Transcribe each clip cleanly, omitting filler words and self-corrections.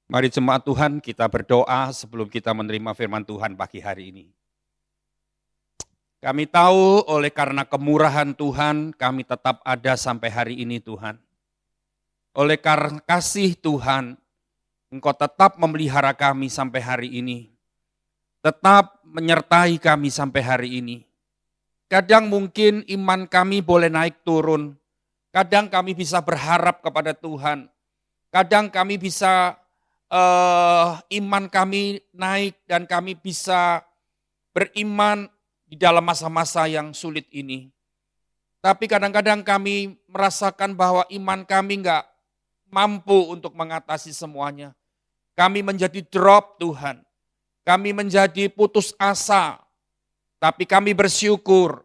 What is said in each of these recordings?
Mari jemaat Tuhan kita berdoa sebelum kita menerima firman Tuhan pagi hari ini. Kami tahu oleh karena kemurahan Tuhan kami tetap ada sampai hari ini Tuhan. Oleh karena kasih Tuhan, Engkau tetap memelihara kami sampai hari ini. Tetap menyertai kami sampai hari ini. Kadang mungkin iman kami boleh naik turun. Kadang kami bisa berharap kepada Tuhan. Kadang kami bisa iman kami naik dan kami bisa beriman di dalam masa-masa yang sulit ini. Tapi kadang-kadang kami merasakan bahwa iman kami enggak mampu untuk mengatasi semuanya. Kami menjadi drop Tuhan. Kami menjadi putus asa. Tapi kami bersyukur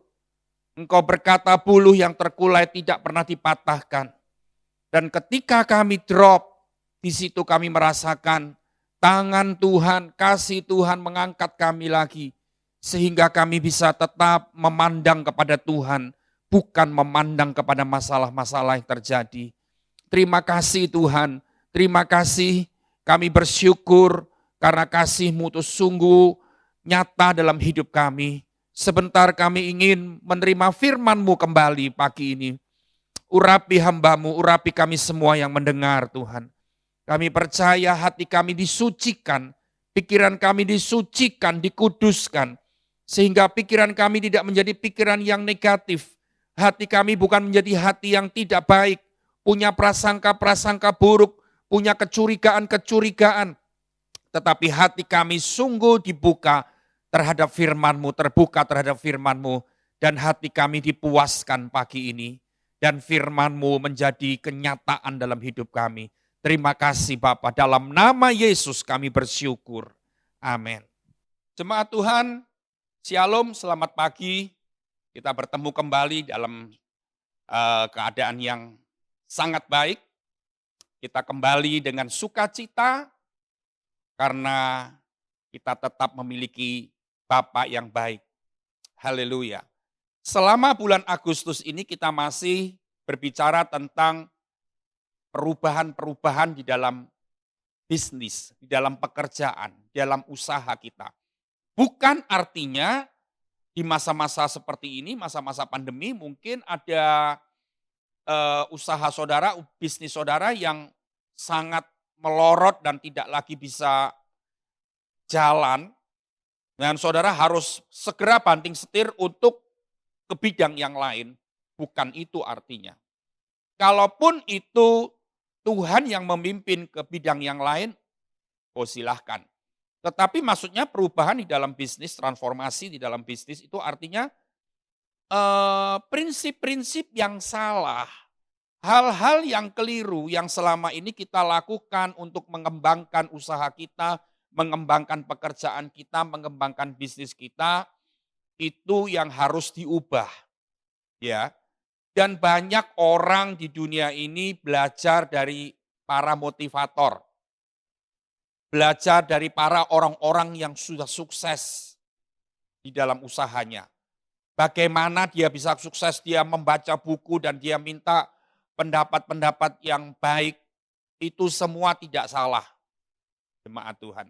Engkau berkata buluh yang terkulai tidak pernah dipatahkan. Dan ketika kami drop, di situ kami merasakan tangan Tuhan, kasih Tuhan mengangkat kami lagi. Sehingga kami bisa tetap memandang kepada Tuhan, bukan memandang kepada masalah-masalah yang terjadi. Terima kasih Tuhan, terima kasih kami bersyukur karena kasih-Mu itu sungguh nyata dalam hidup kami. Sebentar kami ingin menerima firman-Mu kembali pagi ini. Urapi hamba-Mu, urapi kami semua yang mendengar Tuhan. Kami percaya hati kami disucikan, pikiran kami disucikan, dikuduskan. Sehingga pikiran kami tidak menjadi pikiran yang negatif. Hati kami bukan menjadi hati yang tidak baik, punya prasangka-prasangka buruk, punya kecurigaan-kecurigaan. Tetapi hati kami sungguh dibuka terhadap firman-Mu, terbuka terhadap firman-Mu. Dan hati kami dipuaskan pagi ini. Dan firman-Mu menjadi kenyataan dalam hidup kami. Terima kasih Bapa, dalam nama Yesus kami bersyukur. Amin. Jemaat Tuhan, Shalom, selamat pagi. Kita bertemu kembali dalam keadaan yang sangat baik. Kita kembali dengan sukacita karena kita tetap memiliki Bapa yang baik. Haleluya. Selama bulan Agustus ini kita masih berbicara tentang perubahan-perubahan di dalam bisnis, di dalam pekerjaan, di dalam usaha kita. Bukan artinya di masa-masa seperti ini, masa-masa pandemi mungkin ada usaha saudara, bisnis saudara yang sangat melorot dan tidak lagi bisa jalan. Dan saudara harus segera banting setir untuk ke bidang yang lain. Bukan itu artinya. Kalaupun itu Tuhan yang memimpin ke bidang yang lain, oh silahkan. Tetapi maksudnya perubahan di dalam bisnis, transformasi di dalam bisnis itu artinya prinsip-prinsip yang salah, hal-hal yang keliru yang selama ini kita lakukan untuk mengembangkan usaha kita, mengembangkan pekerjaan kita, mengembangkan bisnis kita, itu yang harus diubah. Ya. Dan banyak orang di dunia ini belajar dari para motivator. Belajar dari para orang-orang yang sudah sukses di dalam usahanya. Bagaimana dia bisa sukses, dia membaca buku dan dia minta pendapat-pendapat yang baik. Itu semua tidak salah, jemaat Tuhan.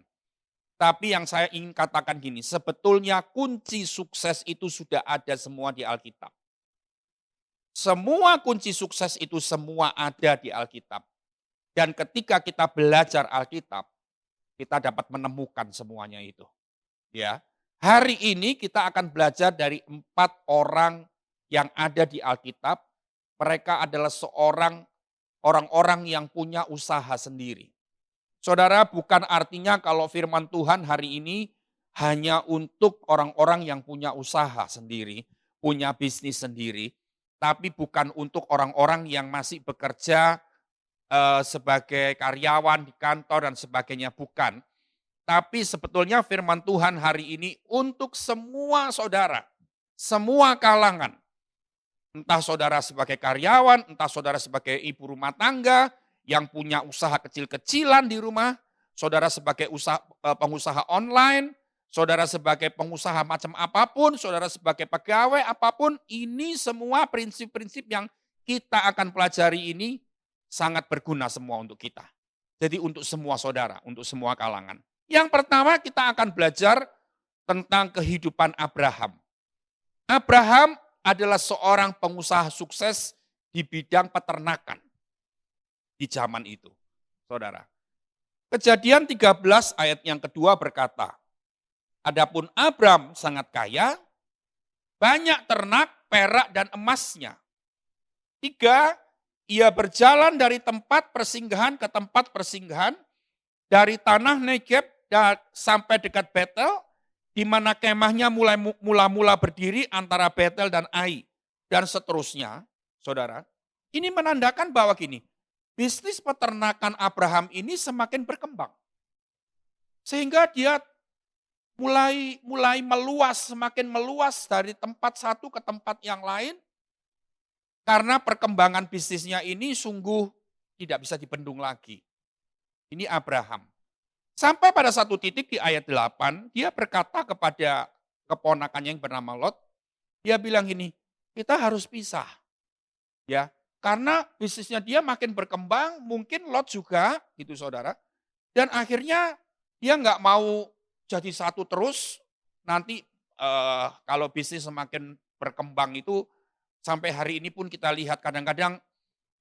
Tapi yang saya ingin katakan gini, sebetulnya kunci sukses itu sudah ada semua di Alkitab. Semua kunci sukses itu semua ada di Alkitab. Dan ketika kita belajar Alkitab, kita dapat menemukan semuanya itu. Ya. Hari ini kita akan belajar dari 4 orang yang ada di Alkitab. Mereka adalah orang-orang yang punya usaha sendiri. Saudara, bukan artinya kalau firman Tuhan hari ini hanya untuk orang-orang yang punya usaha sendiri, punya bisnis sendiri. Tapi bukan untuk orang-orang yang masih bekerja sebagai karyawan di kantor dan sebagainya, bukan. Tapi sebetulnya firman Tuhan hari ini untuk semua saudara, semua kalangan. Entah saudara sebagai karyawan, entah saudara sebagai ibu rumah tangga yang punya usaha kecil-kecilan di rumah, saudara sebagai pengusaha online, saudara sebagai pengusaha macam apapun, saudara sebagai pegawai apapun, ini semua prinsip-prinsip yang kita akan pelajari ini sangat berguna semua untuk kita. Jadi untuk semua saudara, untuk semua kalangan. Yang pertama kita akan belajar tentang kehidupan Abraham. Abraham adalah seorang pengusaha sukses di bidang peternakan di zaman itu, saudara. Kejadian 13 ayat yang kedua berkata, adapun Abram sangat kaya, banyak ternak, perak, dan emasnya. 3, ia berjalan dari tempat persinggahan ke tempat persinggahan, dari tanah Negeb sampai dekat Betel, di mana kemahnya mula-mula berdiri antara Betel dan Ai, dan seterusnya, saudara. Ini menandakan bahwa gini, bisnis peternakan Abraham ini semakin berkembang. Sehingga dia mulai meluas, semakin meluas dari tempat satu ke tempat yang lain, karena perkembangan bisnisnya ini sungguh tidak bisa dibendung lagi. Ini Abraham. Sampai pada satu titik di ayat 8, dia berkata kepada keponakannya yang bernama Lot, dia bilang gini, kita harus pisah. Ya, karena bisnisnya dia makin berkembang, mungkin Lot juga, gitu saudara. Dan akhirnya dia nggak mau jadi satu terus, nanti kalau bisnis semakin berkembang itu, sampai hari ini pun kita lihat kadang-kadang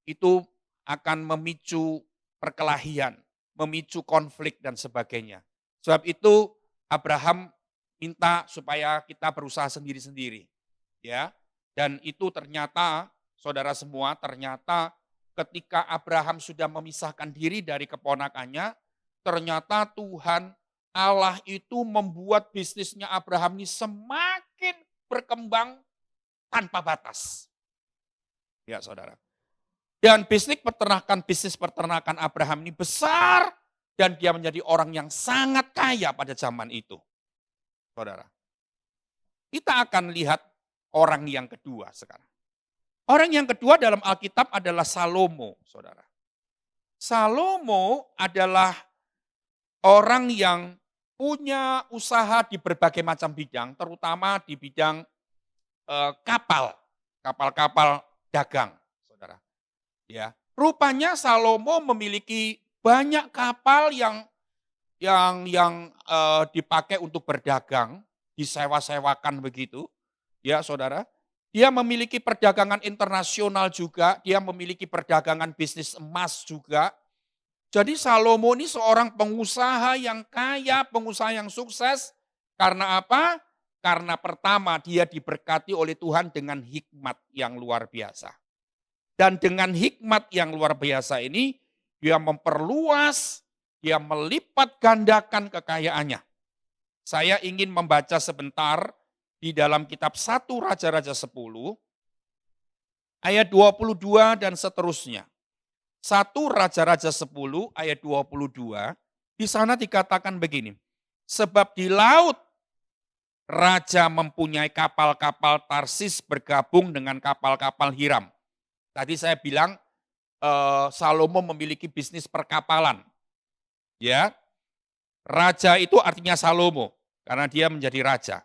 itu akan memicu perkelahian, memicu konflik dan sebagainya. Sebab itu Abraham minta supaya kita berusaha sendiri-sendiri. Ya. Dan itu ternyata, saudara semua, ternyata ketika Abraham sudah memisahkan diri dari keponakannya, ternyata Tuhan Allah itu membuat bisnisnya Abraham ini semakin berkembang tanpa batas. Ya saudara. Dan bisnis peternakan Abraham ini besar dan dia menjadi orang yang sangat kaya pada zaman itu. Saudara. Kita akan lihat orang yang kedua sekarang. Orang yang kedua dalam Alkitab adalah Salomo, saudara. Salomo adalah orang yang punya usaha di berbagai macam bidang, terutama di bidang kapal-kapal dagang, saudara. Ya, rupanya Salomo memiliki banyak kapal yang dipakai untuk berdagang, disewa-sewakan begitu, ya saudara. Dia memiliki perdagangan internasional juga, dia memiliki perdagangan bisnis emas juga. Jadi Salomo ini seorang pengusaha yang kaya, pengusaha yang sukses. Karena apa? Karena pertama dia diberkati oleh Tuhan dengan hikmat yang luar biasa. Dan dengan hikmat yang luar biasa ini, dia memperluas, dia melipat gandakan kekayaannya. Saya ingin membaca sebentar di dalam kitab 1 Raja-Raja 10, ayat 22 dan seterusnya. 1 Raja-Raja 10 ayat 22, di sana dikatakan begini, sebab di laut raja mempunyai kapal-kapal Tarsis bergabung dengan kapal-kapal Hiram. Tadi saya bilang Salomo memiliki bisnis perkapalan. Ya, raja itu artinya Salomo karena dia menjadi raja.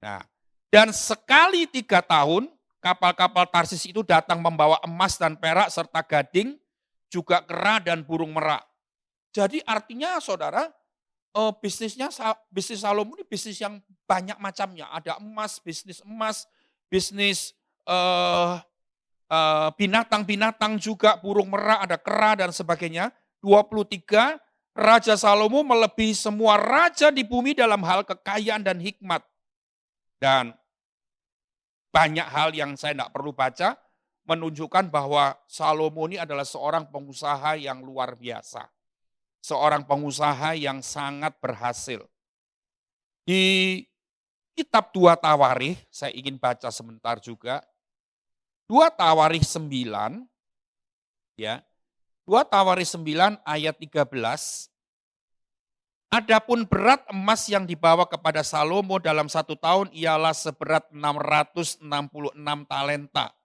Nah, dan sekali 3 tahun kapal-kapal Tarsis itu datang membawa emas dan perak serta gading, juga kera dan burung merak. Jadi artinya saudara, bisnis Salomo ini bisnis yang banyak macamnya. Ada emas, bisnis binatang-binatang juga, burung merak, ada kera dan sebagainya. 23, Raja Salomo melebihi semua raja di bumi dalam hal kekayaan dan hikmat. Dan banyak hal yang saya tidak perlu baca, menunjukkan bahwa Salomo ini adalah seorang pengusaha yang luar biasa. Seorang pengusaha yang sangat berhasil. Di kitab 2 Tawarikh, saya ingin baca sebentar juga. 2 Tawarikh 9, ya. 2 Tawarikh 9 ayat 13. Adapun berat emas yang dibawa kepada Salomo dalam 1 tahun ialah seberat 666 talenta.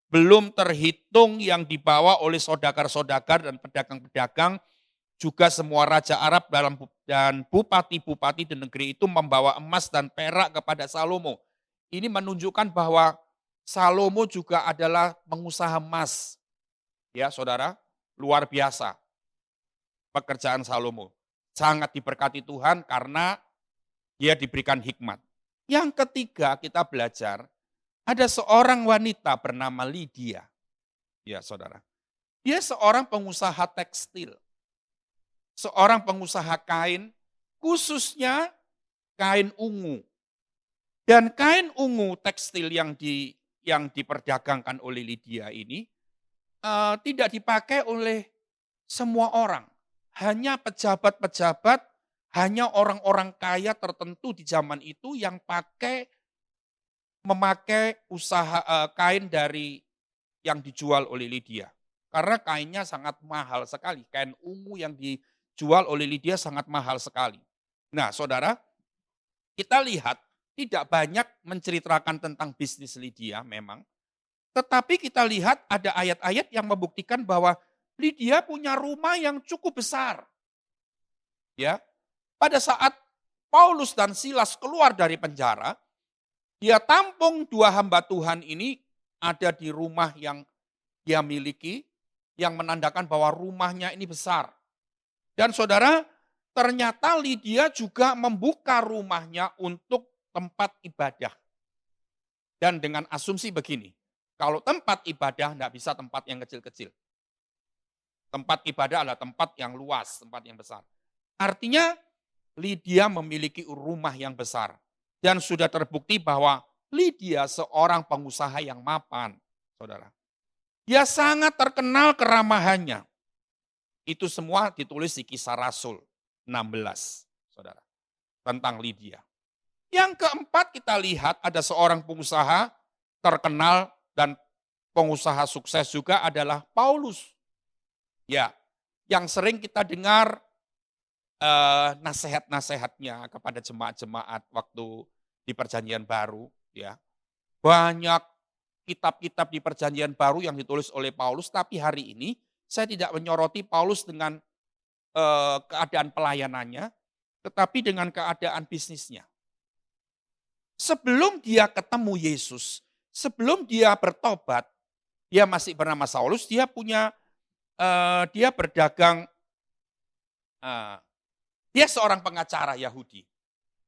Belum terhitung yang dibawa oleh saudagar-saudagar dan pedagang-pedagang, juga semua raja Arab dan bupati-bupati di negeri itu membawa emas dan perak kepada Salomo. Ini menunjukkan bahwa Salomo juga adalah pengusaha emas. Ya saudara, luar biasa. pekerjaan Salomo. Sangat diberkati Tuhan karena dia diberikan hikmat. Yang ketiga kita belajar, ada seorang wanita bernama Lydia. Ya saudara, dia seorang pengusaha tekstil. Seorang pengusaha kain, khususnya kain ungu. Dan kain ungu tekstil yang diperdagangkan oleh Lydia ini tidak dipakai oleh semua orang. Hanya pejabat-pejabat, hanya orang-orang kaya tertentu di zaman itu yang memakai kain dari yang dijual oleh Lydia. Karena kainnya sangat mahal sekali. Kain ungu yang dijual oleh Lydia sangat mahal sekali. Nah, saudara, kita lihat tidak banyak menceritakan tentang bisnis Lydia memang. Tetapi kita lihat ada ayat-ayat yang membuktikan bahwa Lydia punya rumah yang cukup besar. Ya, pada saat Paulus dan Silas keluar dari penjara, dia tampung dua hamba Tuhan ini ada di rumah yang dia miliki, yang menandakan bahwa rumahnya ini besar. Dan saudara, ternyata Lydia juga membuka rumahnya untuk tempat ibadah. Dan dengan asumsi begini, kalau tempat ibadah tidak bisa tempat yang kecil-kecil. Tempat ibadah adalah tempat yang luas, tempat yang besar. Artinya Lydia memiliki rumah yang besar. Dan sudah terbukti bahwa Lydia seorang pengusaha yang mapan, saudara. Dia sangat terkenal keramahannya. Itu semua ditulis di Kisah Rasul 16, saudara. Tentang Lydia. Yang keempat kita lihat ada seorang pengusaha terkenal dan pengusaha sukses juga adalah Paulus. Ya, yang sering kita dengar nasihat-nasihatnya kepada jemaat-jemaat waktu di Perjanjian Baru. Ya, banyak kitab-kitab di Perjanjian Baru yang ditulis oleh Paulus, tapi hari ini saya tidak menyoroti Paulus dengan keadaan pelayanannya, tetapi dengan keadaan bisnisnya. Sebelum dia ketemu Yesus, sebelum dia bertobat, dia masih bernama Saulus, dia berdagang, dia seorang pengacara Yahudi.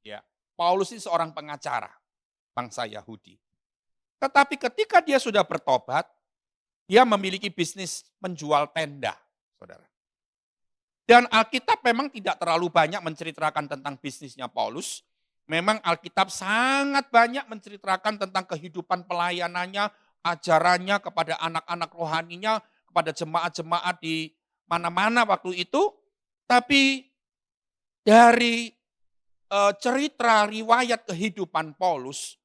Ya, Paulus ini seorang pengacara bangsa Yahudi. Tetapi ketika dia sudah bertobat, dia memiliki bisnis menjual tenda, saudara. Dan Alkitab memang tidak terlalu banyak menceritakan tentang bisnisnya Paulus. Memang Alkitab sangat banyak menceritakan tentang kehidupan pelayanannya, ajarannya kepada anak-anak rohaninya, kepada jemaat-jemaat di mana-mana waktu itu. Tapi dari cerita riwayat kehidupan Paulus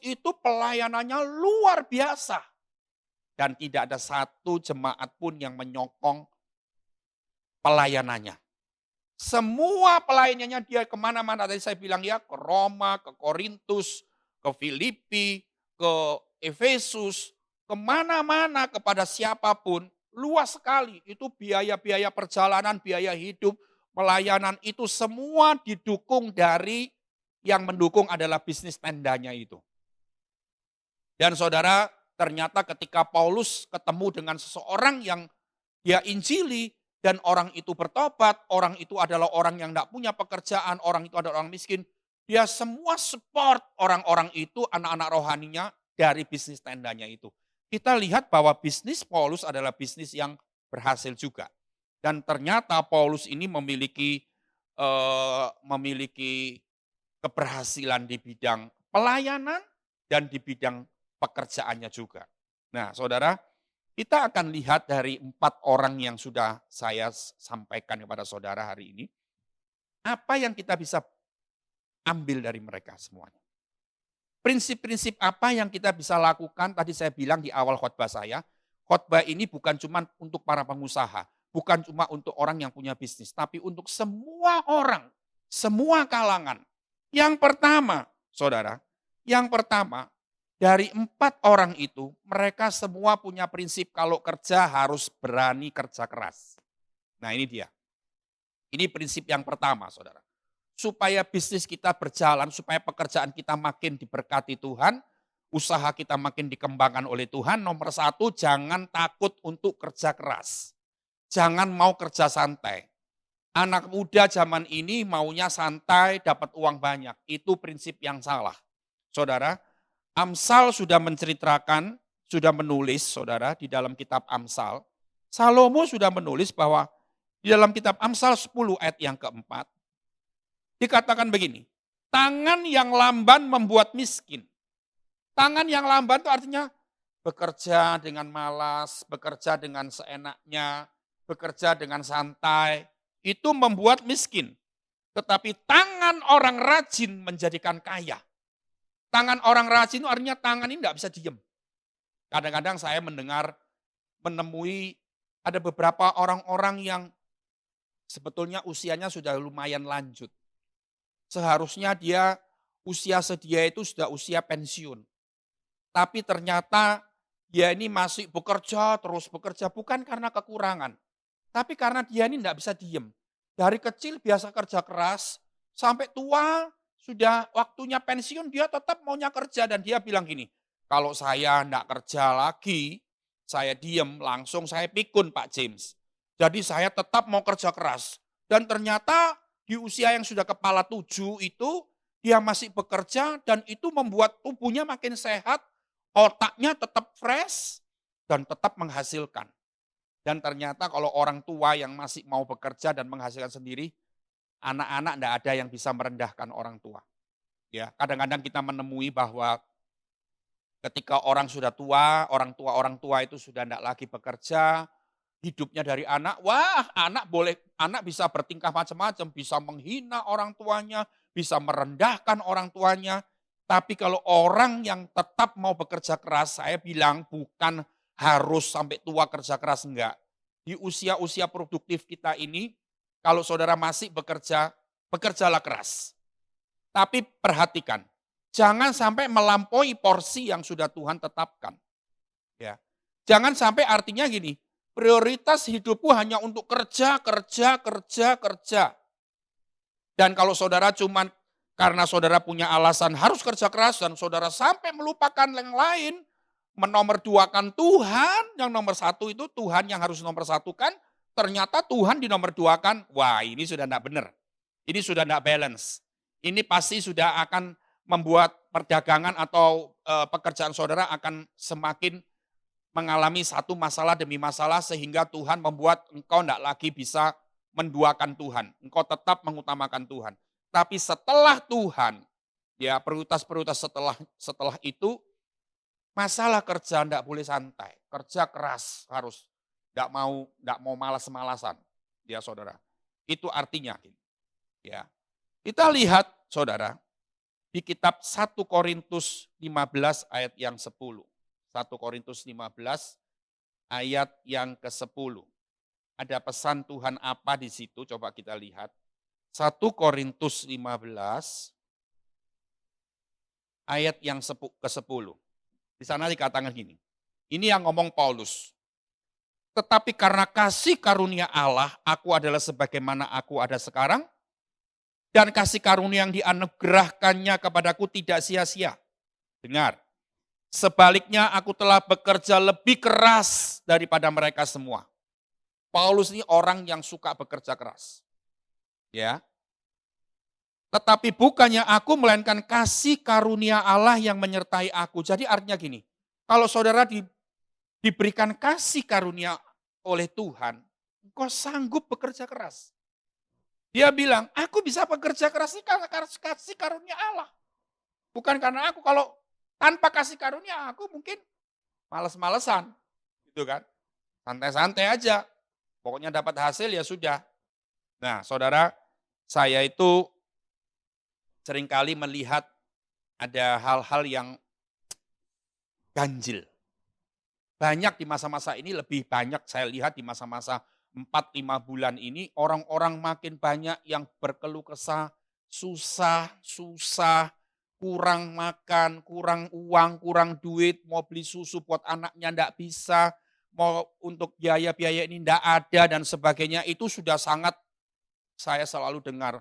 itu pelayanannya luar biasa. Dan tidak ada satu jemaat pun yang menyokong pelayanannya. Semua pelayanannya dia kemana-mana. Tadi saya bilang ya, ke Roma, ke Korintus, ke Filipi, ke Efesus, kemana-mana kepada siapapun. Luas sekali. Itu biaya-biaya perjalanan, biaya hidup, pelayanan itu semua didukung dari yang mendukung adalah bisnis tendanya itu. Dan saudara, ternyata ketika Paulus ketemu dengan seseorang yang dia injili dan orang itu bertobat, orang itu adalah orang yang tidak punya pekerjaan, orang itu adalah orang miskin, dia semua support orang-orang itu, anak-anak rohaninya dari bisnis tendanya itu. Kita lihat bahwa bisnis Paulus adalah bisnis yang berhasil juga. Dan ternyata Paulus ini memiliki keberhasilan di bidang pelayanan dan di bidang pekerjaannya juga. Nah, saudara, kita akan lihat dari 4 orang yang sudah saya sampaikan kepada saudara hari ini. Apa yang kita bisa ambil dari mereka semuanya. Prinsip-prinsip apa yang kita bisa lakukan, tadi saya bilang di awal khotbah saya, khotbah ini bukan cuma untuk para pengusaha, bukan cuma untuk orang yang punya bisnis, tapi untuk semua orang, semua kalangan. Yang pertama, saudara, dari 4 orang itu, mereka semua punya prinsip kalau kerja harus berani kerja keras. Nah ini dia. Ini prinsip yang pertama, saudara. Supaya bisnis kita berjalan, supaya pekerjaan kita makin diberkati Tuhan, usaha kita makin dikembangkan oleh Tuhan, nomor 1, jangan takut untuk kerja keras. jangan mau kerja santai. Anak muda zaman ini maunya santai, dapat uang banyak. Itu prinsip yang salah. Saudara, Amsal sudah menceritakan, sudah menulis, saudara, di dalam kitab Amsal. Salomo sudah menulis bahwa di dalam kitab Amsal 10 ayat yang keempat, dikatakan begini, tangan yang lamban membuat miskin. Tangan yang lamban itu artinya bekerja dengan malas, bekerja dengan seenaknya, bekerja dengan santai, itu membuat miskin. Tetapi tangan orang rajin menjadikan kaya. Tangan orang rajin itu artinya tangan ini tidak bisa diem. Kadang-kadang saya menemui ada beberapa orang-orang yang sebetulnya usianya sudah lumayan lanjut. Seharusnya dia usia sedia itu sudah usia pensiun. Tapi ternyata dia ini masih bekerja, terus bekerja. Bukan karena kekurangan. Tapi karena dia ini tidak bisa diem. Dari kecil biasa kerja keras, sampai tua sudah waktunya pensiun dia tetap maunya kerja. Dan dia bilang gini, kalau saya tidak kerja lagi, saya diem langsung saya pikun Pak James. Jadi saya tetap mau kerja keras. Dan ternyata di usia yang sudah kepala 7 itu dia masih bekerja dan itu membuat tubuhnya makin sehat, otaknya tetap fresh dan tetap menghasilkan. Dan ternyata kalau orang tua yang masih mau bekerja dan menghasilkan sendiri, anak-anak tidak ada yang bisa merendahkan orang tua. Ya, kadang-kadang kita menemui bahwa ketika orang sudah tua, orang tua itu sudah tidak lagi bekerja, hidupnya dari anak, wah anak bisa bertingkah macam-macam, bisa menghina orang tuanya, bisa merendahkan orang tuanya. Tapi kalau orang yang tetap mau bekerja keras, saya bilang bukan harus sampai tua kerja keras, enggak. Di usia-usia produktif kita ini, kalau saudara masih bekerja, bekerjalah keras. Tapi perhatikan, jangan sampai melampaui porsi yang sudah Tuhan tetapkan. Ya. Jangan sampai artinya gini, prioritas hidupku hanya untuk kerja. Dan kalau saudara cuman karena saudara punya alasan harus kerja keras dan saudara sampai melupakan yang lain, menomorduakan Tuhan, yang nomor satu itu Tuhan yang harus nomor satukan, ternyata Tuhan dinomorduakan, wah ini sudah tidak benar. Ini sudah tidak balance. Ini pasti sudah akan membuat perdagangan atau pekerjaan saudara akan semakin mengalami satu masalah demi masalah sehingga Tuhan membuat engkau tidak lagi bisa menduakan Tuhan. Engkau tetap mengutamakan Tuhan. Tapi setelah Tuhan, ya prioritas-prioritas setelah itu, masalah kerja tidak boleh santai. Kerja keras harus, tidak mau malas-malasan. Ya saudara, itu artinya. Ya, kita lihat saudara, di kitab 1 Korintus 15 ayat yang 10. 1 Korintus 15 ayat yang ke-10. Ada pesan Tuhan apa di situ? Coba kita lihat. 1 Korintus 15 ayat yang ke-10. Di sana dikatakan gini. Ini yang ngomong Paulus. Tetapi karena kasih karunia Allah, aku adalah sebagaimana aku ada sekarang. Dan kasih karunia yang dianugerahkannya kepadaku tidak sia-sia. Dengar. Sebaliknya aku telah bekerja lebih keras daripada mereka semua. Paulus ini orang yang suka bekerja keras. Ya. Tetapi bukannya aku melainkan kasih karunia Allah yang menyertai aku. Jadi artinya gini, kalau saudara diberikan kasih karunia oleh Tuhan, engkau sanggup bekerja keras. Dia bilang, aku bisa bekerja keras ini karena kasih karunia Allah. Bukan karena aku, kalau tanpa kasih karunia aku mungkin males-malesan. Gitu kan. Santai-santai aja. Pokoknya dapat hasil ya sudah. Nah saudara, saya itu seringkali melihat ada hal-hal yang ganjil. Banyak di masa-masa ini, lebih banyak saya lihat di masa-masa 4-5 bulan ini, orang-orang makin banyak yang berkeluh kesah, susah, kurang makan, kurang uang, kurang duit, mau beli susu buat anaknya enggak bisa, mau untuk biaya-biaya ini enggak ada dan sebagainya. Itu sudah sangat saya selalu dengar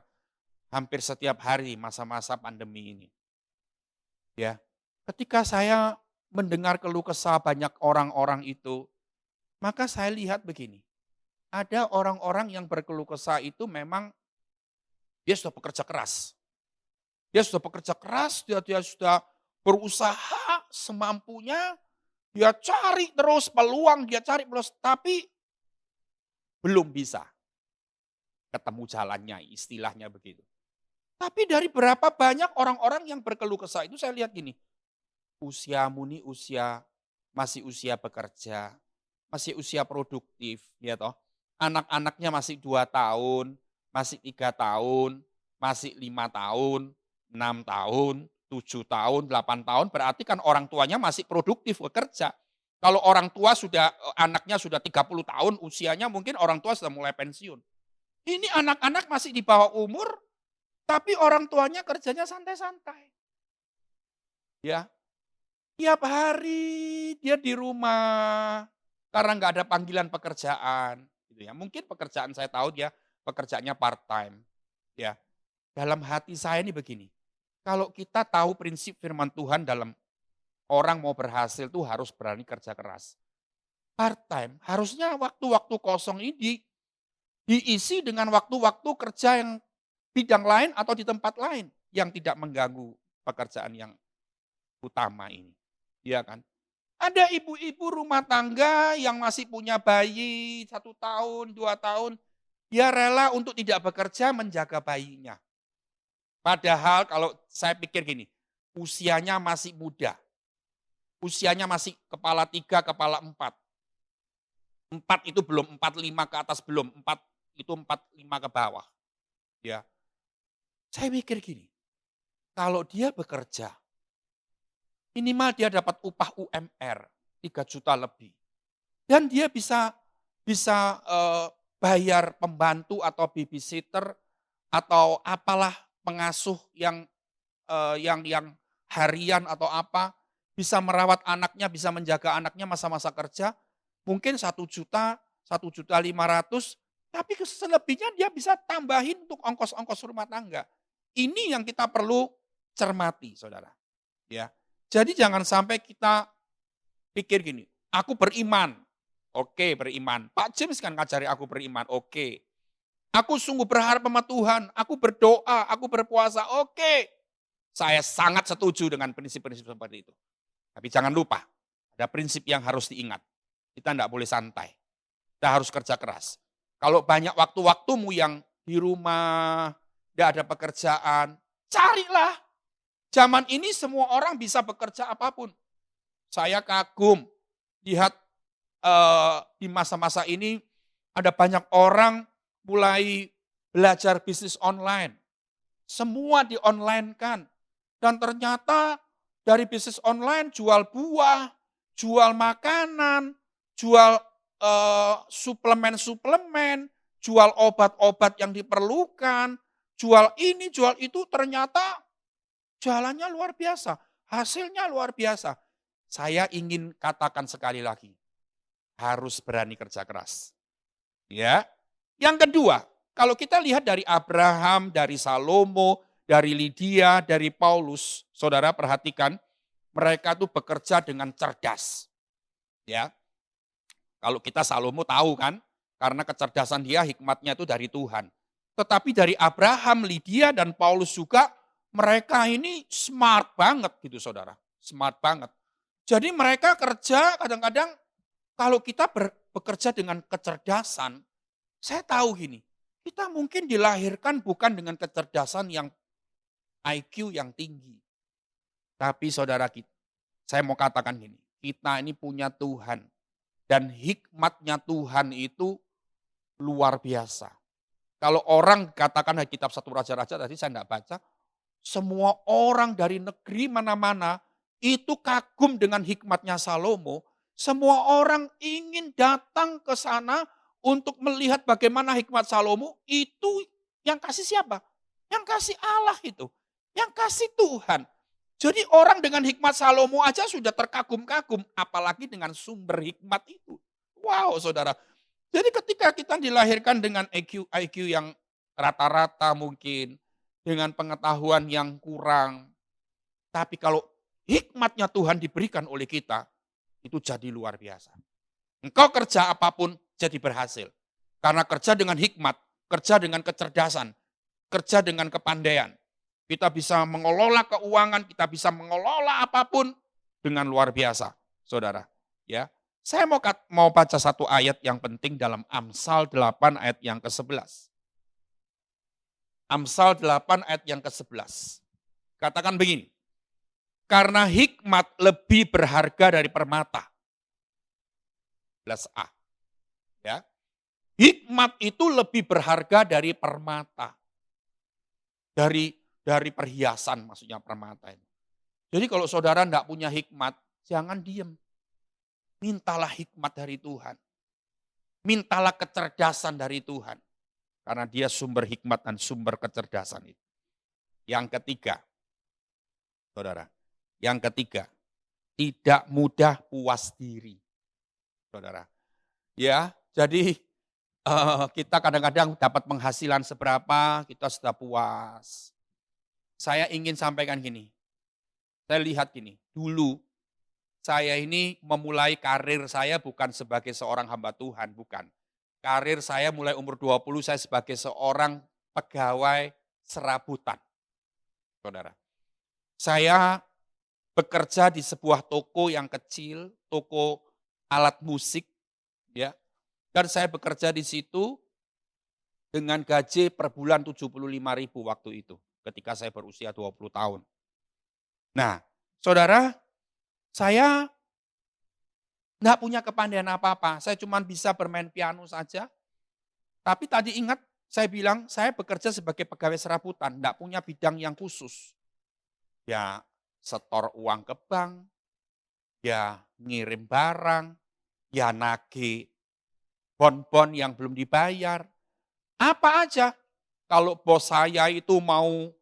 hampir setiap hari masa-masa pandemi ini. Ya, ketika saya mendengar keluh kesah banyak orang-orang itu, maka saya lihat begini. Ada orang-orang yang berkeluh kesah itu memang dia sudah bekerja keras. Dia sudah bekerja keras, dia sudah berusaha semampunya, dia cari terus peluang, dia cari terus, tapi belum bisa ketemu jalannya, istilahnya begitu. Tapi dari berapa banyak orang-orang yang berkeluh kesah itu saya lihat gini, usiamu nih masih usia bekerja, masih usia produktif, ya toh. Anak-anaknya masih 2 tahun, masih 3 tahun, masih 5 tahun, 6 tahun, 7 tahun, 8 tahun, berarti kan orang tuanya masih produktif bekerja. Kalau orang tua sudah, anaknya sudah 30 tahun usianya mungkin orang tua sudah mulai pensiun. Ini anak-anak masih di bawah umur, tapi orang tuanya kerjanya santai-santai. Ya, tiap hari dia di rumah, karena nggak ada panggilan pekerjaan, gitu ya. Mungkin pekerjaan saya tahu dia pekerjaannya part-time, ya. Dalam hati saya ini begini, kalau kita tahu prinsip firman Tuhan dalam orang mau berhasil tuh harus berani kerja keras. Part-time, harusnya waktu-waktu kosong ini diisi dengan waktu-waktu kerja yang bidang lain atau di tempat lain yang tidak mengganggu pekerjaan yang utama ini. Iya kan? Ada ibu-ibu rumah tangga yang masih punya bayi 1 tahun, 2 tahun, dia rela untuk tidak bekerja menjaga bayinya. Padahal kalau saya pikir gini, usianya masih muda, usianya masih kepala 3, kepala 4. 4 itu belum, 45 ke atas belum, 4 itu 45 ke bawah. Ya, saya mikir gini, kalau dia bekerja, minimal dia dapat upah UMR 3 juta lebih. Dan dia bisa bayar pembantu atau babysitter atau apalah pengasuh yang harian atau apa, bisa merawat anaknya, bisa menjaga anaknya masa-masa kerja, mungkin 1 juta, 1,5 juta, tapi selebihnya dia bisa tambahin untuk ongkos-ongkos rumah tangga. Ini yang kita perlu cermati, saudara. Ya, jadi jangan sampai kita pikir gini, aku beriman. Oke, beriman. Pak James kan ngajari aku beriman. Oke. Aku sungguh berharap sama Tuhan. Aku berdoa, aku berpuasa. Oke. Saya sangat setuju dengan prinsip-prinsip seperti itu. Tapi jangan lupa, ada prinsip yang harus diingat. Kita tidak boleh santai. Kita harus kerja keras. Kalau banyak waktu-waktumu yang di rumah, tidak ada pekerjaan, carilah. Zaman ini semua orang bisa bekerja apapun. Saya kagum lihat di masa-masa ini ada banyak orang mulai belajar bisnis online. Semua di-online kan. Dan ternyata dari bisnis online jual buah, jual makanan, jual suplemen-suplemen, jual obat-obat yang diperlukan, jual ini, jual itu, ternyata jalannya luar biasa, hasilnya luar biasa. Saya ingin katakan sekali lagi, harus berani kerja keras. Ya. Yang kedua, kalau kita lihat dari Abraham, dari Salomo, dari Lydia, dari Paulus, saudara perhatikan, mereka tuh bekerja dengan cerdas. Ya. Kalau kita Salomo tahu kan, karena kecerdasan dia, hikmatnya itu dari Tuhan. Tetapi dari Abraham, Lydia, dan Paulus juga, mereka ini smart banget gitu saudara. Smart banget. Jadi mereka kerja kadang-kadang, kalau kita bekerja dengan kecerdasan, saya tahu gini, kita mungkin dilahirkan bukan dengan kecerdasan yang IQ yang tinggi. Tapi saudara kita, saya mau katakan gini, kita ini punya Tuhan. Dan hikmatnya Tuhan itu luar biasa. Kalau orang katakan dari kitab 1 Raja-Raja, tadi saya tidak baca, semua orang dari negeri mana-mana itu kagum dengan hikmatnya Salomo. Semua orang ingin datang ke sana untuk melihat bagaimana hikmat Salomo. Itu yang kasih siapa? Yang kasih Allah itu. Yang kasih Tuhan. Jadi orang dengan hikmat Salomo aja sudah terkagum-kagum. Apalagi dengan sumber hikmat itu. Wow saudara. Jadi ketika kita dilahirkan dengan IQ yang rata-rata mungkin. Dengan pengetahuan yang kurang. Tapi kalau hikmatnya Tuhan diberikan oleh kita, itu jadi luar biasa. Engkau kerja apapun jadi berhasil. Karena kerja dengan hikmat, kerja dengan kecerdasan, kerja dengan kepandaian. Kita bisa mengelola keuangan, kita bisa mengelola apapun dengan luar biasa, saudara. Ya, saya mau baca satu ayat yang penting dalam Amsal 8 ayat yang ke-11. Amsal 8 ayat yang ke-11. Katakan begini, karena hikmat lebih berharga dari permata. 11a. Ya. Hikmat itu lebih berharga dari permata. Dari perhiasan maksudnya permata itu. Jadi kalau saudara tidak punya hikmat, jangan diem. Mintalah hikmat dari Tuhan. Mintalah kecerdasan dari Tuhan. Karena dia sumber hikmat dan sumber kecerdasan itu. Yang ketiga, saudara. Yang ketiga, tidak mudah puas diri. Saudara. Ya, jadi kita kadang-kadang dapat penghasilan seberapa, kita sudah puas. Saya ingin sampaikan gini, saya lihat gini, dulu saya ini memulai karir saya bukan sebagai seorang hamba Tuhan, bukan. Karir saya mulai umur 20, saya sebagai seorang pegawai serabutan. Saudara. Saya bekerja di sebuah toko yang kecil, toko alat musik, ya. Dan saya bekerja di situ dengan gaji per bulan 75.000 waktu itu, ketika saya berusia 20 tahun. Nah, saudara, saya nggak punya kepandaian apa-apa, saya cuma bisa bermain piano saja. Tapi tadi ingat, saya bilang saya bekerja sebagai pegawai serabutan, nggak punya bidang yang khusus. Ya, setor uang ke bank, ya ngirim barang, ya nagih bon-bon yang belum dibayar. Apa aja. Kalau bos saya itu mau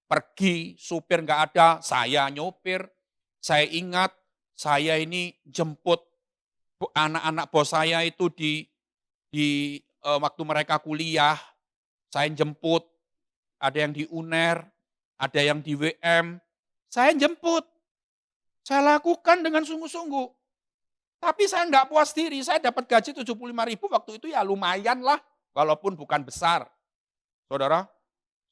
pergi, supir nggak ada, saya nyopir. Saya ingat saya ini jemput anak-anak bos saya itu di waktu mereka kuliah, saya jemput. Ada yang di UNER, ada yang di WM, saya jemput. Saya lakukan dengan sungguh-sungguh. Tapi saya enggak puas diri, saya dapat gaji 75.000 waktu itu ya lumayan lah, walaupun bukan besar. Saudara,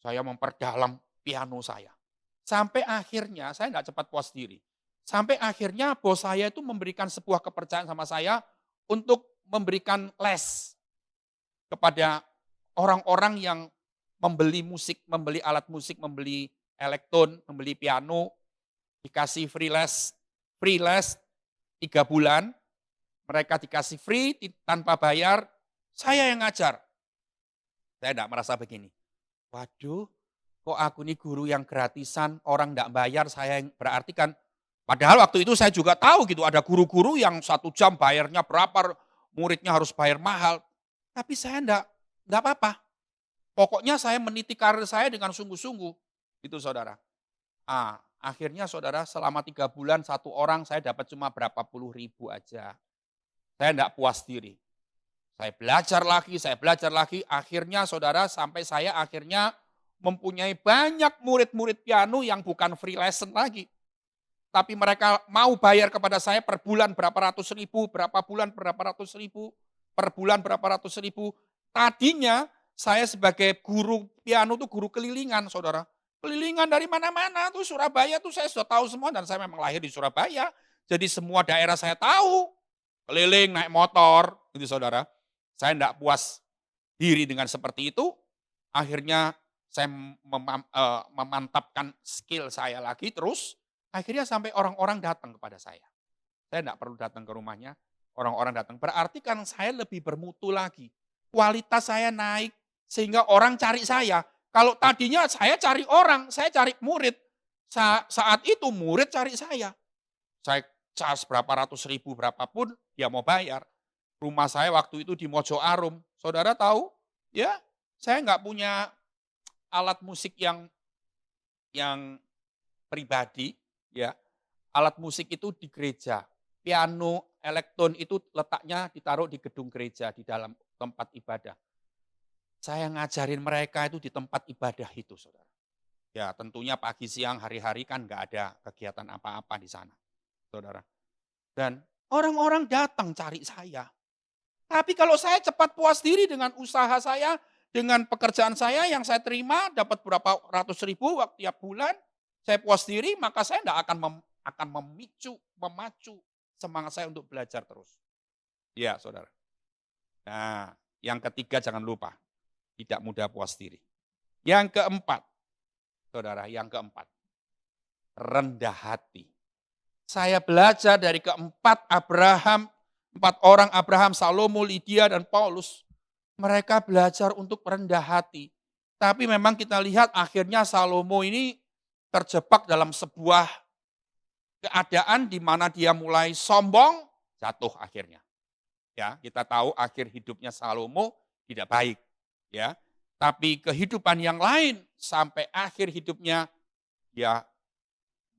saya memperdalam piano saya. Sampai akhirnya saya enggak cepat puas diri. Sampai akhirnya bos saya itu memberikan sebuah kepercayaan sama saya untuk memberikan les kepada orang-orang yang membeli musik, membeli alat musik, membeli elektron, membeli piano, dikasih free les 3 bulan, mereka dikasih free tanpa bayar, saya yang ngajar. Saya enggak merasa begini, waduh kok aku nih guru yang gratisan, orang enggak bayar, saya yang berarti kan, padahal waktu itu saya juga tahu gitu, ada guru-guru yang 1 jam bayarnya berapa, muridnya harus bayar mahal. Tapi saya enggak apa-apa. Pokoknya saya meniti karir saya dengan sungguh-sungguh, itu saudara. Akhirnya saudara selama 3 bulan 1 orang saya dapat cuma berapa puluh ribu aja. Saya enggak puas diri. Saya belajar lagi, akhirnya saudara sampai saya akhirnya mempunyai banyak murid-murid piano yang bukan free lesson lagi. Tapi mereka mau bayar kepada saya per bulan berapa ratus ribu, berapa bulan berapa ratus ribu, per bulan berapa ratus ribu. Tadinya saya sebagai guru piano tuh guru kelilingan, saudara. Kelilingan dari mana-mana tuh Surabaya tuh saya sudah tahu semua dan saya memang lahir di Surabaya. Jadi semua daerah saya tahu. Keliling naik motor, gitu saudara. Saya enggak puas diri dengan seperti itu. Akhirnya saya memantapkan skill saya lagi terus. Akhirnya sampai orang-orang datang kepada saya. Saya enggak perlu datang ke rumahnya, orang-orang datang. Berarti kan saya lebih bermutu lagi. Kualitas saya naik sehingga orang cari saya. Kalau tadinya saya cari orang, saya cari murid. Saat itu murid cari saya. Saya charge berapa ratus ribu berapapun dia mau bayar. Rumah saya waktu itu di Mojo Arum. Saudara tahu? Ya, saya nggak punya alat musik yang pribadi, ya. Alat musik itu di gereja. Piano, elektron itu letaknya ditaruh di gedung gereja, di dalam tempat ibadah. Saya ngajarin mereka itu di tempat ibadah itu, saudara. Ya tentunya pagi, siang, hari-hari kan nggak ada kegiatan apa-apa di sana, saudara. Dan orang-orang datang cari saya. Tapi kalau saya cepat puas diri dengan usaha saya, dengan pekerjaan saya yang saya terima, dapat berapa ratus ribu waktu tiap bulan, saya puas diri, maka saya tidak akan memacu semangat saya untuk belajar terus. Ya, saudara. Nah, yang ketiga jangan lupa, tidak mudah puas diri. Yang keempat, saudara, yang keempat, rendah hati. Saya belajar dari keempat empat orang Abraham, Salomo, Lydia, dan Paulus. Mereka belajar untuk rendah hati. Tapi memang kita lihat akhirnya Salomo ini terjebak dalam sebuah keadaan di mana dia mulai sombong, jatuh akhirnya. Ya, kita tahu akhir hidupnya Salomo tidak baik, ya. Tapi kehidupan yang lain sampai akhir hidupnya dia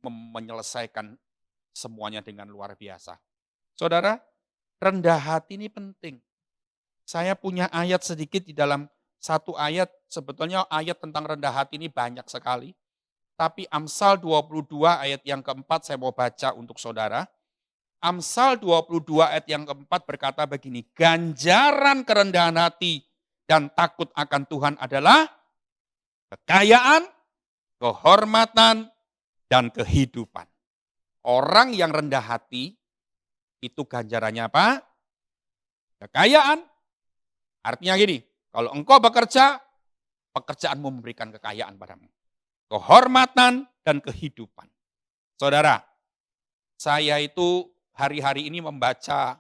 menyelesaikan semuanya dengan luar biasa. Saudara, rendah hati ini penting. Saya punya ayat sedikit di dalam satu ayat, sebetulnya ayat tentang rendah hati ini banyak sekali. Tapi Amsal 22 ayat yang keempat saya mau baca untuk saudara. Amsal 22 ayat yang keempat berkata begini, ganjaran kerendahan hati dan takut akan Tuhan adalah kekayaan, kehormatan, dan kehidupan. Orang yang rendah hati, itu ganjarannya apa? Kekayaan. Artinya gini, kalau engkau bekerja, pekerjaanmu memberikan kekayaan padamu. Kehormatan dan kehidupan. Saudara, saya itu hari-hari ini membaca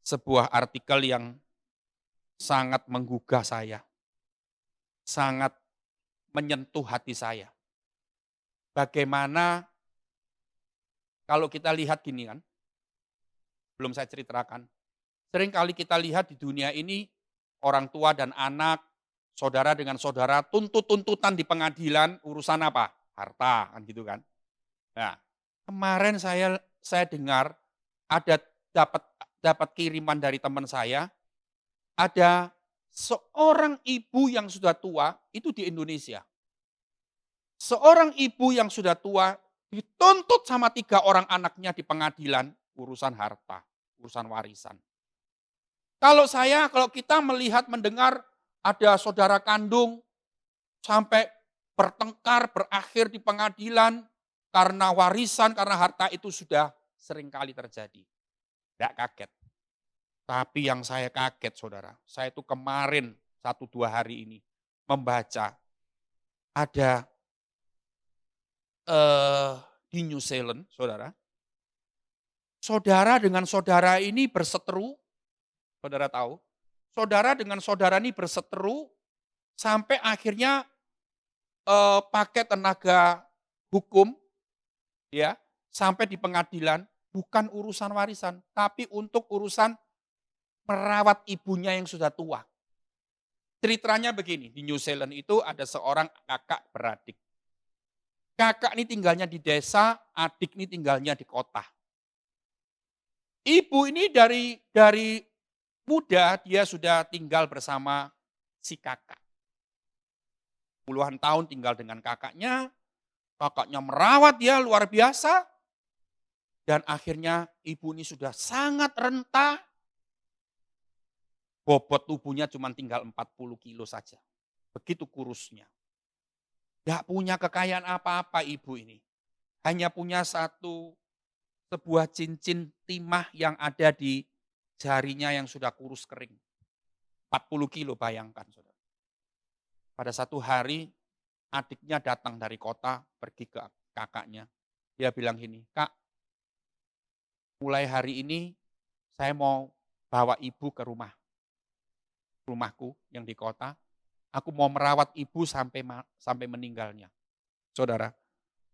sebuah artikel yang sangat menggugah saya. Sangat menyentuh hati saya. Bagaimana kalau kita lihat gini kan, belum saya ceritakan. Seringkali kita lihat di dunia ini orang tua dan anak, saudara dengan saudara tuntut-tuntutan di pengadilan urusan apa? Harta kan gitu kan. Nah, kemarin saya dengar ada dapat kiriman dari teman saya, ada seorang ibu yang sudah tua itu di Indonesia. Seorang ibu yang sudah tua dituntut sama 3 orang anaknya di pengadilan urusan harta, urusan warisan. Kalau kita melihat, mendengar ada saudara kandung sampai bertengkar, berakhir di pengadilan karena warisan, karena harta itu sudah seringkali terjadi. Tidak kaget. Tapi yang saya kaget saudara, saya itu kemarin 1-2 hari ini membaca ada di New Zealand, saudara dengan saudara ini berseteru, saudara tahu, saudara dengan saudara ini berseteru sampai akhirnya pakai tenaga hukum, ya, sampai di pengadilan bukan urusan warisan, tapi untuk urusan merawat ibunya yang sudah tua. Ceritanya begini, di New Zealand itu ada seorang kakak beradik. Kakak ini tinggalnya di desa, adik ini tinggalnya di kota. Ibu ini dari muda dia sudah tinggal bersama si kakak. Puluhan tahun tinggal dengan kakaknya merawat dia luar biasa. Dan akhirnya ibu ini sudah sangat renta. Bobot tubuhnya cuma tinggal 40 kilo saja. Begitu kurusnya. Tidak punya kekayaan apa-apa ibu ini. Hanya punya sebuah cincin timah yang ada di jarinya yang sudah kurus kering. 40 kilo bayangkan saudara. Pada satu hari adiknya datang dari kota pergi ke kakaknya. Dia bilang gini, Kak, mulai hari ini saya mau bawa ibu ke rumahku yang di kota. Aku mau merawat ibu sampai meninggalnya. Saudara.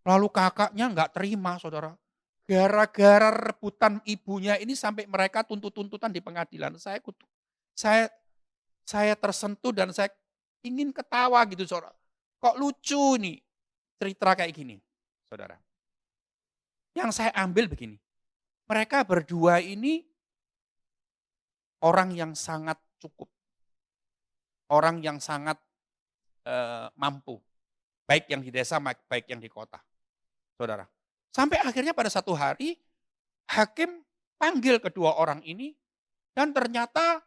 Lalu kakaknya enggak terima, saudara. Gara-gara rebutan ibunya ini sampai mereka tuntut-tuntutan di pengadilan. Saya tersentuh dan saya ingin ketawa gitu, saudara. Kok lucu nih cerita kayak gini, saudara. Yang saya ambil begini. Mereka berdua ini orang yang sangat cukup. Orang yang sangat mampu. Baik yang di desa, baik yang di kota. Saudara. Sampai akhirnya pada satu hari, Hakim panggil kedua orang ini dan ternyata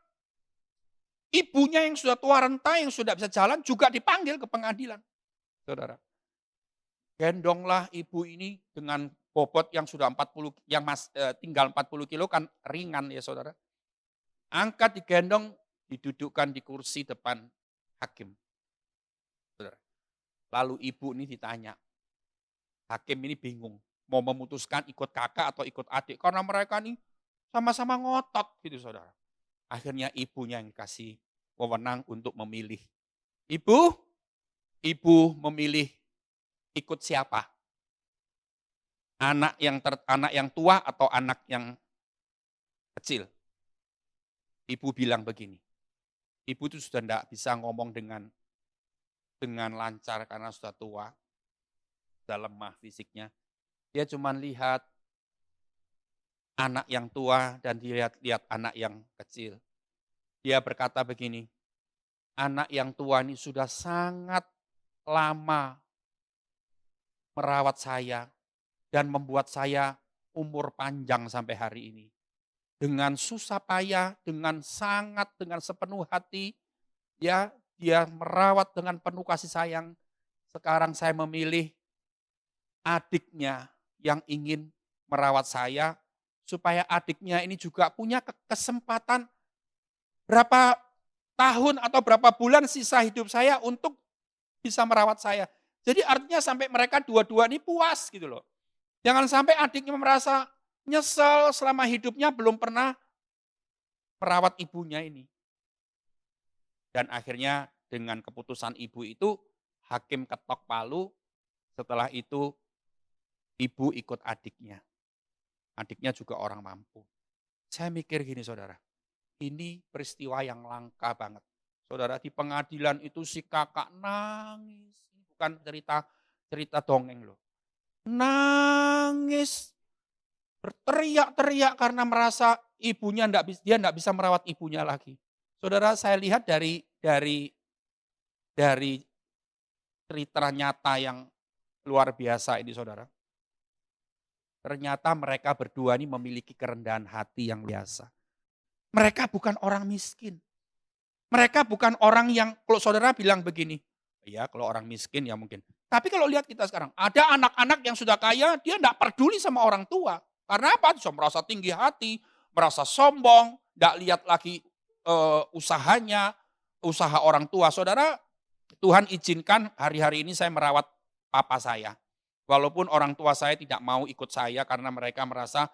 ibunya yang sudah tua renta, yang sudah bisa jalan juga dipanggil ke pengadilan. Saudara, gendonglah ibu ini dengan bobot yang sudah 40, tinggal 40 kilo kan ringan ya saudara. Angkat digendong, didudukkan di kursi depan hakim. Saudara. Lalu ibu ini ditanya, hakim ini bingung, mau memutuskan ikut kakak atau ikut adik. Karena mereka nih sama-sama ngotot gitu saudara. Akhirnya ibunya yang kasih wewenang untuk memilih. Ibu memilih ikut siapa? Anak yang tua atau anak yang kecil? Ibu bilang begini, ibu itu sudah tidak bisa ngomong dengan lancar karena sudah tua, sudah lemah fisiknya. Dia cuma lihat anak yang tua dan dilihat anak yang kecil. Dia berkata begini, anak yang tua ini sudah sangat lama merawat saya dan membuat saya umur panjang sampai hari ini. Dengan susah payah, dengan sepenuh hati, ya dia merawat dengan penuh kasih sayang. Sekarang saya memilih adiknya yang ingin merawat saya, supaya adiknya ini juga punya kesempatan berapa tahun atau berapa bulan sisa hidup saya untuk bisa merawat saya. Jadi artinya sampai mereka dua-dua ini puas gitu loh. Jangan sampai adiknya merasa nyesel selama hidupnya belum pernah merawat ibunya ini. Dan akhirnya dengan keputusan ibu itu, hakim ketok palu, setelah itu ibu ikut adiknya. Adiknya juga orang mampu. Saya mikir gini saudara, ini peristiwa yang langka banget. Saudara, di pengadilan itu si kakak nangis. Bukan cerita dongeng loh. Nangis, berteriak-teriak karena merasa dia enggak bisa merawat ibunya lagi. Saudara, saya lihat dari cerita nyata yang luar biasa ini saudara. Ternyata mereka berdua ini memiliki kerendahan hati yang biasa. Mereka bukan orang miskin. Mereka bukan orang yang, kalau saudara bilang begini, ya kalau orang miskin ya mungkin. Tapi kalau lihat kita sekarang, ada anak-anak yang sudah kaya, dia enggak peduli sama orang tua. Karena apa? Dia merasa tinggi hati, merasa sombong, enggak lihat lagi usahanya, usaha orang tua. Saudara, Tuhan izinkan hari-hari ini saya merawat papa saya. Walaupun orang tua saya tidak mau ikut saya karena mereka merasa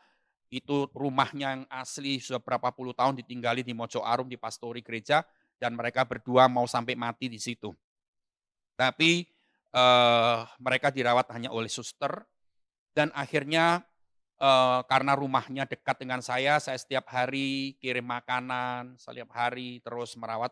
itu rumahnya yang asli sudah berapa puluh tahun ditinggali di Mojo Arum di pastori gereja dan mereka berdua mau sampai mati di situ. Tapi mereka dirawat hanya oleh suster dan akhirnya karena rumahnya dekat dengan saya setiap hari kirim makanan, setiap hari terus merawat.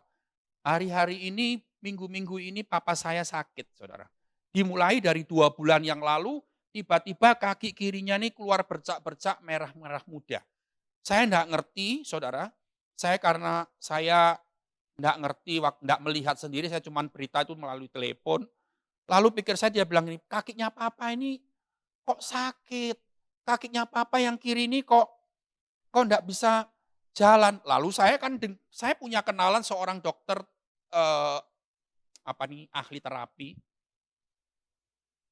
Hari-hari ini, minggu-minggu ini papa saya sakit, saudara. Dimulai dari 2 bulan yang lalu, tiba-tiba kaki kirinya nih keluar bercak-bercak merah-merah muda. Saya enggak ngerti, saudara. Karena saya enggak ngerti, enggak melihat sendiri, saya cuma berita itu melalui telepon. Lalu pikir saya, dia bilang ini, kakinya papa ini kok sakit. Kakinya papa yang kiri ini kok enggak bisa jalan. Lalu saya punya kenalan seorang dokter ahli terapi.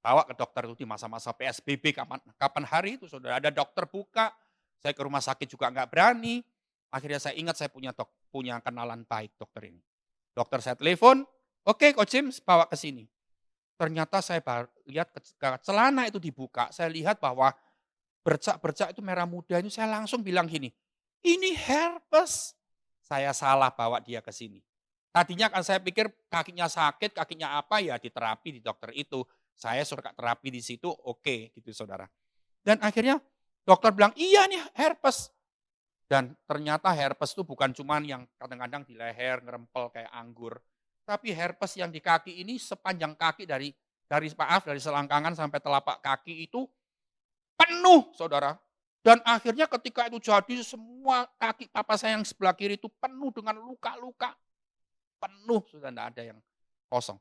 Bawa ke dokter itu di masa-masa PSBB kapan hari itu saudara, ada dokter buka, saya ke rumah sakit juga enggak berani. Akhirnya saya ingat saya punya kenalan baik dokter ini. Dokter saya telepon, "Oke Coach James bawa ke sini." Ternyata saya lihat celana itu dibuka, saya lihat bahwa bercak-bercak itu merah muda itu, saya langsung bilang gini, "Ini herpes." Saya salah bawa dia ke sini. Tadinya kan saya pikir kakinya sakit, kakinya apa ya diterapi di dokter itu. Saya suruh terapi di situ, oke gitu saudara. Dan akhirnya dokter bilang, "Iya nih herpes." Dan ternyata herpes itu bukan cuma yang kadang-kadang di leher, ngerempel kayak anggur. Tapi herpes yang di kaki ini sepanjang kaki dari selangkangan sampai telapak kaki itu penuh saudara. Dan akhirnya ketika itu jadi semua kaki papa saya yang sebelah kiri itu penuh dengan luka-luka. Penuh, sudah tidak ada yang kosong.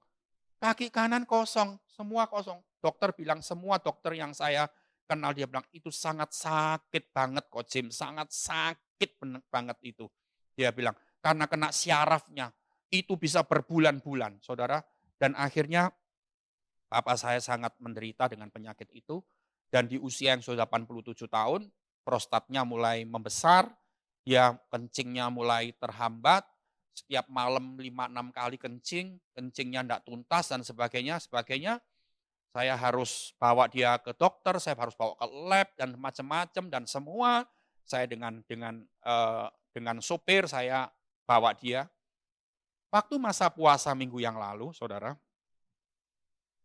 Kaki kanan kosong, semua kosong. Dokter bilang semua dokter yang saya kenal dia bilang, "Itu sangat sakit banget kok Jim, sangat sakit banget itu." Dia bilang, "Karena kena syarafnya, itu bisa berbulan-bulan." Saudara, dan akhirnya papa saya sangat menderita dengan penyakit itu, dan di usia yang sudah 87 tahun, prostatnya mulai membesar, dia kencingnya mulai terhambat, setiap malam 5-6 kali kencing, kencingnya enggak tuntas dan sebagainya sebagainya. Saya harus bawa dia ke dokter, saya harus bawa ke lab dan macam-macam dan semua saya dengan sopir saya bawa dia. Waktu masa puasa minggu yang lalu, Saudara,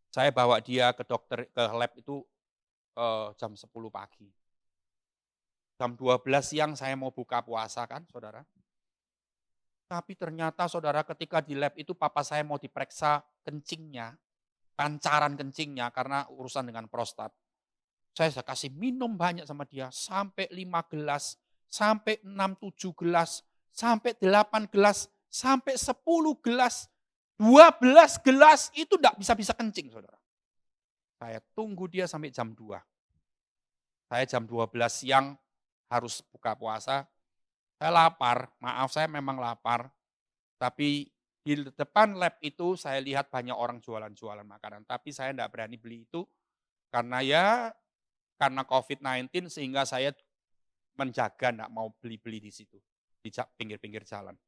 saya bawa dia ke dokter, ke lab itu, jam 10 pagi. Jam 12 siang saya mau buka puasa kan, Saudara. Tapi ternyata Saudara ketika di lab itu papa saya mau diperiksa kencingnya, pancaran kencingnya karena urusan dengan prostat. Saya kasih minum banyak sama dia, sampai 5 gelas, sampai 6, 7 gelas, sampai 8 gelas, sampai 10 gelas, 12 gelas, itu enggak bisa-bisa kencing, Saudara. Saya tunggu dia sampai jam 2. Saya jam 12 siang harus buka puasa. Saya lapar, maaf saya memang lapar. Tapi di depan lab itu saya lihat banyak orang jualan-jualan makanan. Tapi saya enggak berani beli itu karena COVID-19 sehingga saya menjaga enggak mau beli-beli di situ, di pinggir-pinggir jalan.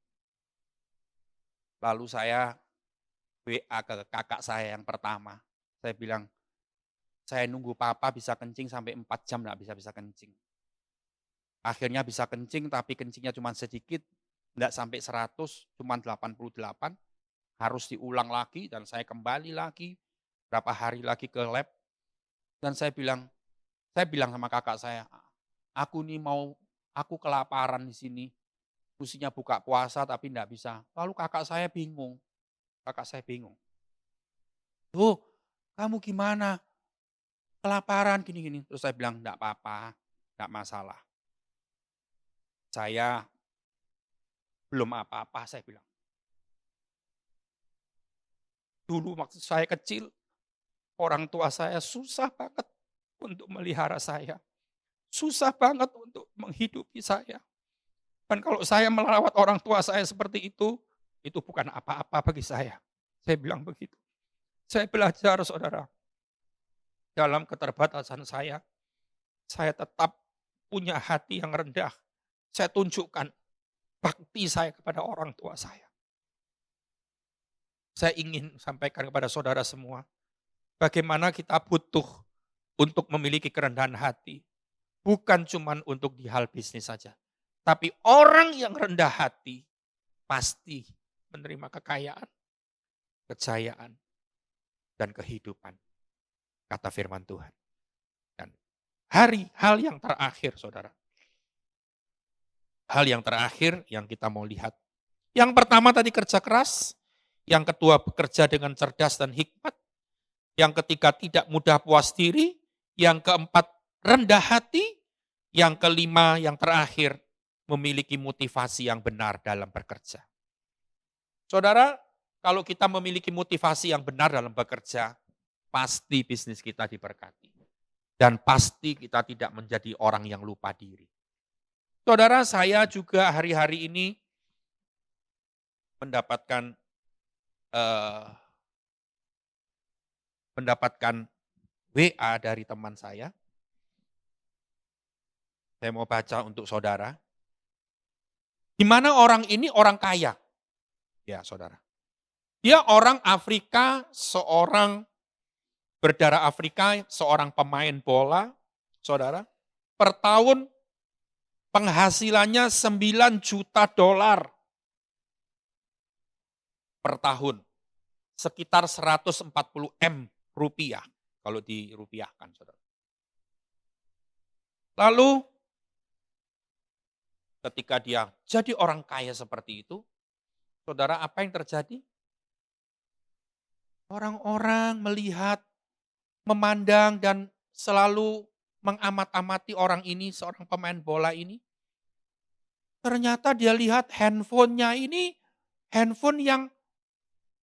Lalu saya WA ke kakak saya yang pertama. Saya bilang, "Saya nunggu papa bisa kencing sampai 4 jam enggak bisa-bisa kencing." Akhirnya bisa kencing tapi kencingnya cuma sedikit, enggak sampai 100, cuma 88, harus diulang lagi dan saya kembali lagi, berapa hari lagi ke lab, dan saya bilang sama kakak saya, aku kelaparan di sini, mestinya buka puasa tapi enggak bisa." Lalu kakak saya bingung, "Tuh, kamu gimana? Kelaparan gini-gini." Terus saya bilang, "Enggak apa-apa, enggak masalah. Saya belum apa-apa," saya bilang. "Dulu waktu saya kecil, orang tua saya susah banget untuk melihara saya. Susah banget untuk menghidupi saya. Dan kalau saya merawat orang tua saya seperti itu bukan apa-apa bagi saya." Saya bilang begitu. Saya belajar, Saudara, dalam keterbatasan saya tetap punya hati yang rendah. Saya tunjukkan bakti saya kepada orang tua saya. Saya ingin sampaikan kepada saudara semua, bagaimana kita butuh untuk memiliki kerendahan hati. Bukan cuma untuk di hal bisnis saja. Tapi orang yang rendah hati pasti menerima kekayaan, kejayaan, dan kehidupan. Kata firman Tuhan. Dan hal yang terakhir, Saudara. Hal yang terakhir yang kita mau lihat. Yang pertama tadi kerja keras, yang kedua bekerja dengan cerdas dan hikmat, yang ketiga tidak mudah puas diri, yang keempat rendah hati, yang kelima yang terakhir memiliki motivasi yang benar dalam bekerja. Saudara, kalau kita memiliki motivasi yang benar dalam bekerja, pasti bisnis kita diberkati. Dan pasti kita tidak menjadi orang yang lupa diri. Saudara, saya juga hari-hari ini mendapatkan WA dari teman saya. Saya mau baca untuk saudara. Di mana orang ini orang kaya. Ya, saudara. Dia orang Afrika, seorang berdarah Afrika, seorang pemain bola, saudara. Per tahun penghasilannya 9 juta dolar per tahun. Sekitar 140 M rupiah, kalau dirupiahkan, saudara. Lalu, ketika dia jadi orang kaya seperti itu, saudara, apa yang terjadi? Orang-orang melihat, memandang, dan selalu mengamat-amati orang ini, seorang pemain bola ini. Ternyata dia lihat handphonenya ini, handphone yang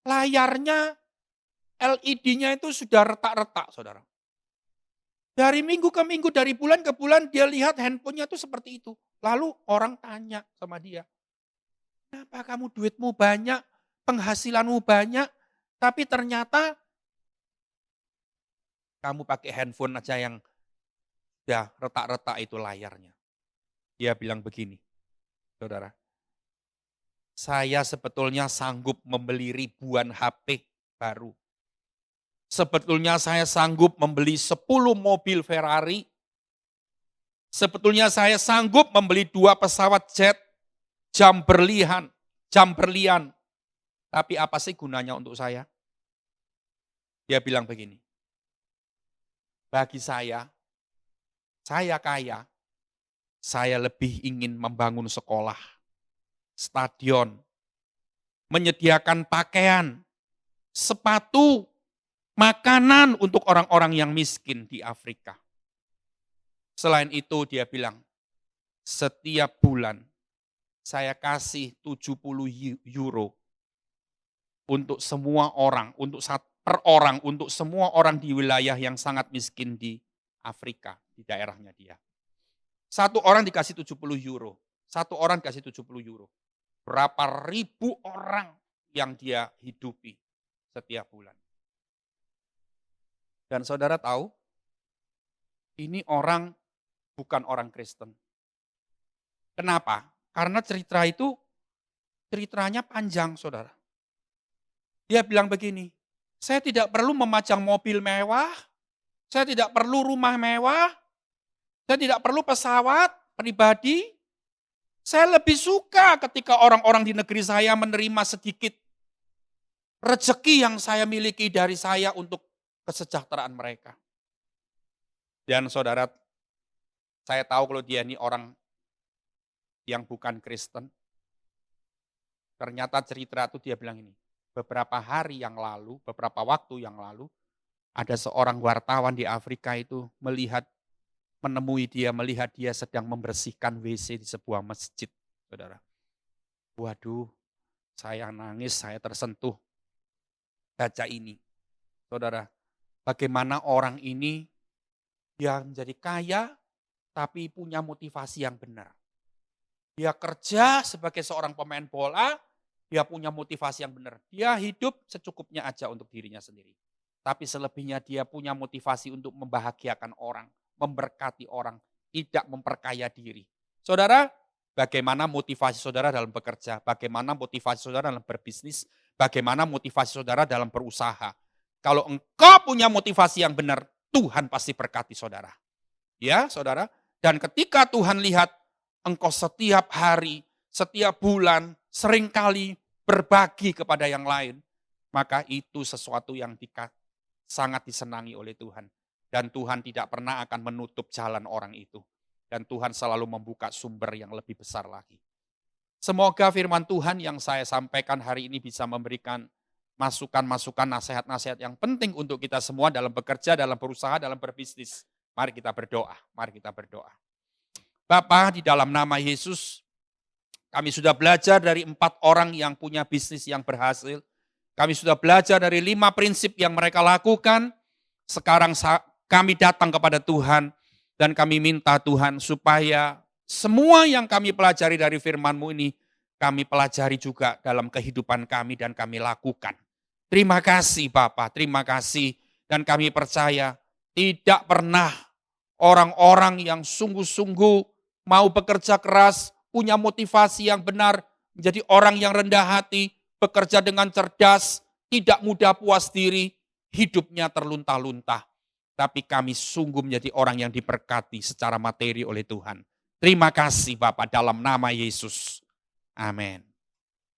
layarnya LED-nya itu sudah retak-retak, saudara. Dari minggu ke minggu, dari bulan ke bulan dia lihat handphonenya tuh seperti itu. Lalu orang tanya sama dia, "Kenapa kamu duitmu banyak, penghasilanmu banyak, tapi ternyata kamu pakai handphone aja yang udah retak-retak itu layarnya." Dia bilang begini, saudara, "Saya sebetulnya sanggup membeli ribuan HP baru. Sebetulnya saya sanggup membeli 10 mobil Ferrari. Sebetulnya saya sanggup membeli 2 pesawat jet, jam berlian, jam berlian. Tapi apa sih gunanya untuk saya?" Dia bilang begini, "Bagi saya kaya, saya lebih ingin membangun sekolah, stadion, menyediakan pakaian, sepatu, makanan untuk orang-orang yang miskin di Afrika. Selain itu," dia bilang, "setiap bulan saya kasih 70 euro untuk semua orang, untuk semua orang di wilayah yang sangat miskin di Afrika, di daerahnya dia. Satu orang dikasih 70 euro, satu orang dikasih 70 euro. Berapa ribu orang yang dia hidupi setiap bulan." Dan saudara tahu, ini orang bukan orang Kristen. Kenapa? Karena ceritanya panjang, saudara. Dia bilang begini, "Saya tidak perlu memajang mobil mewah, saya tidak perlu rumah mewah, saya tidak perlu pesawat pribadi. Saya lebih suka ketika orang-orang di negeri saya menerima sedikit rezeki yang saya miliki dari saya untuk kesejahteraan mereka." Dan saudara, saya tahu kalau dia ini orang yang bukan Kristen. Ternyata cerita itu dia bilang ini, beberapa waktu yang lalu, ada seorang wartawan di Afrika itu melihat dia sedang membersihkan WC di sebuah masjid, saudara. Waduh, saya nangis, saya tersentuh baca ini. Saudara, bagaimana orang ini dia menjadi kaya, tapi punya motivasi yang benar. Dia kerja sebagai seorang pemain bola, dia punya motivasi yang benar. Dia hidup secukupnya aja untuk dirinya sendiri. Tapi selebihnya dia punya motivasi untuk membahagiakan orang, memberkati orang, tidak memperkaya diri. Saudara, bagaimana motivasi saudara dalam bekerja? Bagaimana motivasi saudara dalam berbisnis? Bagaimana motivasi saudara dalam berusaha? Kalau engkau punya motivasi yang benar, Tuhan pasti berkati saudara. Ya, saudara. Dan ketika Tuhan lihat engkau setiap hari, setiap bulan, seringkali berbagi kepada yang lain, maka itu sesuatu yang sangat disenangi oleh Tuhan. Dan Tuhan tidak pernah akan menutup jalan orang itu. Dan Tuhan selalu membuka sumber yang lebih besar lagi. Semoga firman Tuhan yang saya sampaikan hari ini bisa memberikan masukan-masukan, nasihat-nasihat yang penting untuk kita semua dalam bekerja, dalam berusaha, dalam berbisnis. Mari kita berdoa, mari kita berdoa. Bapa, di dalam nama Yesus, kami sudah belajar dari 4 orang yang punya bisnis yang berhasil. Kami sudah belajar dari 5 prinsip yang mereka lakukan. Sekarang kami datang kepada Tuhan dan kami minta Tuhan supaya semua yang kami pelajari dari firman-Mu ini, kami pelajari juga dalam kehidupan kami dan kami lakukan. Terima kasih Bapak, terima kasih. Dan kami percaya tidak pernah orang-orang yang sungguh-sungguh mau bekerja keras, punya motivasi yang benar, menjadi orang yang rendah hati, bekerja dengan cerdas, tidak mudah puas diri, hidupnya terlunta-lunta. Tapi kami sungguh menjadi orang yang diberkati secara materi oleh Tuhan. Terima kasih Bapak dalam nama Yesus. Amin.